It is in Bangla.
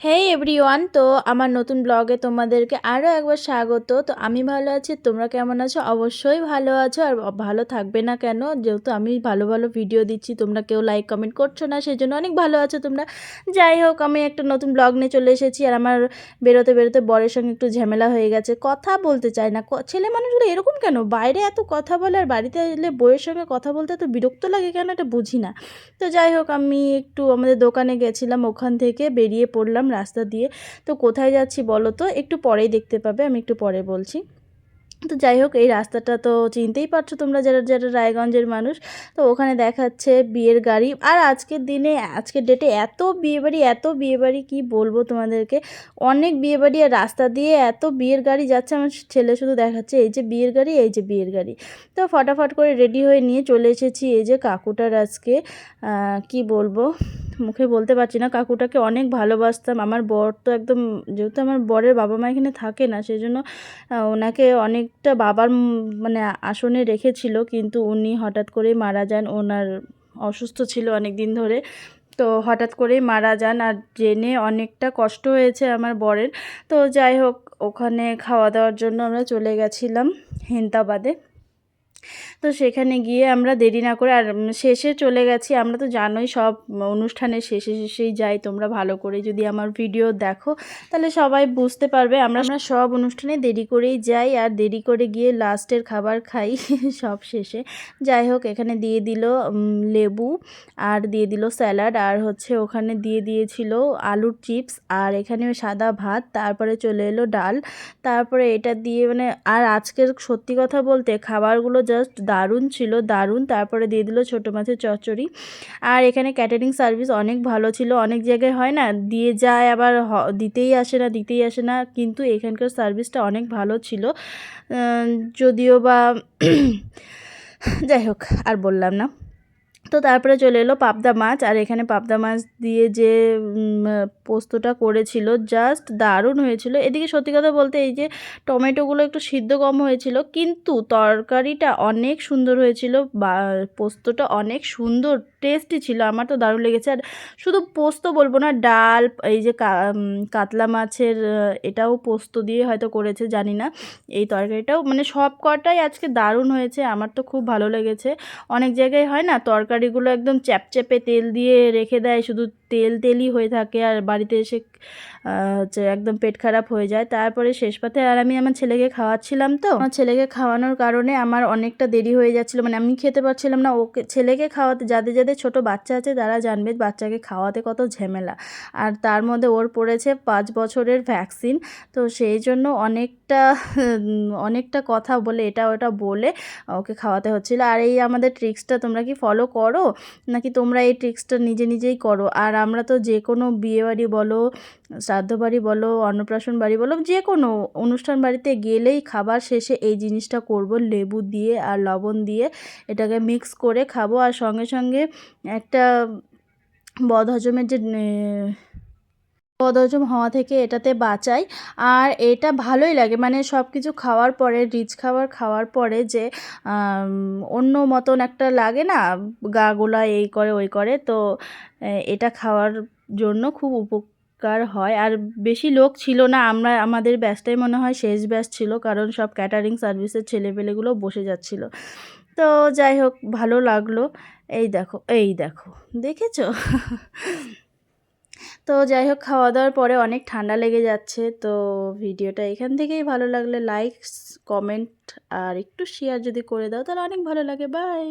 হেই এভরিওয়ান, তো আমার নতুন ব্লগে তোমাদেরকে আরও একবার স্বাগত। তো আমি ভালো আছি, তোমরা কেমন আছো? অবশ্যই ভালো আছো আর ভালো থাকবে না কেন, যেহেতু আমি ভালো ভালো ভিডিও দিচ্ছি, তোমরা কেউ লাইক কমেন্ট করছো না, সেই জন্য অনেক ভালো আছো তোমরা। যাই হোক, আমি একটা নতুন ব্লগ নিয়ে চলে এসেছি আর আমার বেরোতে বেরোতে বরের সঙ্গে একটু ঝামেলা হয়ে গেছে। কথা বলতে চায় না, ছেলে মানুষগুলো এরকম কেন? বাইরে এত কথা বলে আর বাড়িতে এলে বইয়ের সঙ্গে কথা বলতে এত বিরক্ত লাগে কেন, এটা বুঝি না। তো যাই হোক, আমি একটু আমাদের দোকানে গেছিলাম, ওখান থেকে বেরিয়ে পড়লাম রাস্তা দিয়ে। তো কোথায় যাচ্ছি বলো তো? একটু পরেই দেখতে পাবে, আমি একটু পরে বলছি। তো যাই হোক, এই রাস্তাটা তো চিনতেই পারছো তোমরা, যারা যারা রায়গঞ্জের মানুষ। তো ওখানে দেখাচ্ছে বিয়ের গাড়ি, আর আজকের দিনে আজকের ডেটে এত বিয়েবাড়ি কি বলবো তোমাদেরকে। অনেক বিয়েবাড়ি, আর রাস্তা দিয়ে এত বিয়ের গাড়ি যাচ্ছে, আমার ছেলে শুধু দেখাচ্ছে এই যে বিয়ের গাড়ি, এই যে বিয়ের গাড়ি। তো ফটাফট করে রেডি হয়ে নিয়ে চলে এসেছি এই যে কাকুটার আজকে কি বলবো, মুখে বলতে পারছি না। কাকুটাকে অনেক ভালোবাসতাম। আমার বর তো একদম, যেহেতু আমার বরের বাবা মা এখানে থাকে না, সেই জন্য ওনাকে অনেকটা বাবার মানে আসনে রেখেছিল, কিন্তু উনি হঠাৎ করেই মারা যান। ওনার অসুস্থ ছিল অনেক দিন ধরে, তো হঠাৎ করেই মারা যান, আর জেনে অনেকটা কষ্ট হয়েছে আমার বরের। তো যাই হোক, ওখানে খাওয়া দাওয়ার জন্য আমরা চলে গেছিলাম হেমতাবাদে। তো সেখানে গিয়ে আমরা দেরি না করে আর শেষে চলে গেছি। আমরা তো জানোই সব অনুষ্ঠানের শেষে শেষেই যাই। তোমরা ভালো করে যদি আমার ভিডিও দেখো তাহলে সবাই বুঝতে পারবে, আমরা সব অনুষ্ঠানে দেরি করেই যাই, আর দেরি করে গিয়ে লাস্টের খাবার খাই সব শেষে। যাই হোক, এখানে দিয়ে দিল লেবু, আর দিয়ে দিল স্যালাড, আর হচ্ছে ওখানে দিয়ে দিয়েছিল আলুর চিপস, আর এখানে সাদা ভাত, তারপরে চলে এলো ডাল, তারপরে এটা দিয়ে মানে, আর আজকের সত্যি কথা বলতে খাবারগুলো জাস্ট দারুণ ছিল, দারুণ। তারপরে দিয়ে দিল ছোটো মাছের চচ্চড়ি। আর এখানে ক্যাটারিং সার্ভিস অনেক ভালো ছিল। অনেক জায়গায় হয় না, দিয়ে যায় আবার দিতেই আসে না, কিন্তু এখানকার সার্ভিসটা অনেক ভালো ছিল। যদিও বা যাই হোক, আর বললাম না। তো তারপরে চলে এলো পাবদা মাছ, আর এখানে পাবদা মাছ দিয়ে যে পোস্তটা করেছিল জাস্ট দারুণ হয়েছিল। এদিকে সত্যি কথা বলতে এই যে টমেটোগুলো একটু সিদ্ধ কম হয়েছিল, কিন্তু তরকারিটা অনেক সুন্দর হয়েছিল, বা পোস্তটা অনেক সুন্দর টেস্টি ছিল, আমার তো দারুণ লেগেছে। আর শুধু পোস্ত বলবো না, ডাল, এই যে কাতলা মাছের এটাও পোস্ত দিয়ে হয়তো করেছে, জানি না। এই তরকারিটাও মানে সব কটাই আজকে দারুণ হয়েছে, আমার তো খুব ভালো লেগেছে। অনেক জায়গায় হয় না, তরকারিগুলো একদম চ্যাপচ্যাপে তেল দিয়ে রেখে দেয়, শুধু তেলই হয়ে থাকে, আর বাড়িতে এসে হচ্ছে একদম পেট খারাপ হয়ে যায়। তারপরে শেষ পাতে আর আমি আমার ছেলেকে খাওয়াচ্ছিলাম, তো আমার ছেলেকে খাওয়ানোর কারণে আমার অনেকটা দেরি হয়ে যাচ্ছিলো, মানে আমি খেতে পারছিলাম না। ওকে ছেলেকে খাওয়াতে, যাদের যাদের ছোটো বাচ্চা আছে তারা জানবে বাচ্চাকে খাওয়াতে কত ঝামেলা, আর তার মধ্যে ওর পড়েছে 5 বছরের ভ্যাকসিন। তো সেই জন্য অনেকটা কথা বলে, এটা ওটা বলে ওকে খাওয়াতে হচ্ছিলো। আর এই আমাদের ট্রিক্সটা তোমরা কি ফলো করো, নাকি তোমরা এই ট্রিক্সটা নিজেই করো? আর আমরা তো যে কোনো বিয়েবাড়ি বলো, শ্রাদ্ধ বাড়ি বলো, অন্নপ্রাশন বাড়ি বলো, যে কোনো অনুষ্ঠান বাড়িতে গেলেই খাবার শেষে এই জিনিসটা করব, লেবু দিয়ে আর লবণ দিয়ে এটাকে মিক্স করে খাবো, আর সঙ্গে সঙ্গে একটা বদহজমের যে বদহজম হওয়া থেকে এটাতে বাঁচাই। আর এটা ভালোই লাগে, মানে সব কিছু খাওয়ার পরে, রিচ খাবার খাওয়ার পরে যে অন্য মতন একটা লাগে না, গা গোলা এই করে ওই করে, তো এটা খাওয়ার জন্য খুব উপকার হয়। আর বেশি লোক ছিল না, আমাদের ব্যাচটাই মনে হয় শেষ ব্যাচ ছিল, কারণ সব ক্যাটারিং সার্ভিসের ছেলেপেলেগুলো বসে যাচ্ছিলো। তো যাই হোক, ভালো লাগলো। এই দেখো দেখেছো? তো যাই হোক, খাওয়া দাওয়ার পরে অনেক ঠান্ডা লেগে যাচ্ছে। তো ভিডিওটা এখান থেকেই, ভালো লাগলে লাইক, কমেন্ট আর একটু শেয়ার যদি করে দাও তাহলে অনেক ভালো লাগে। বাই।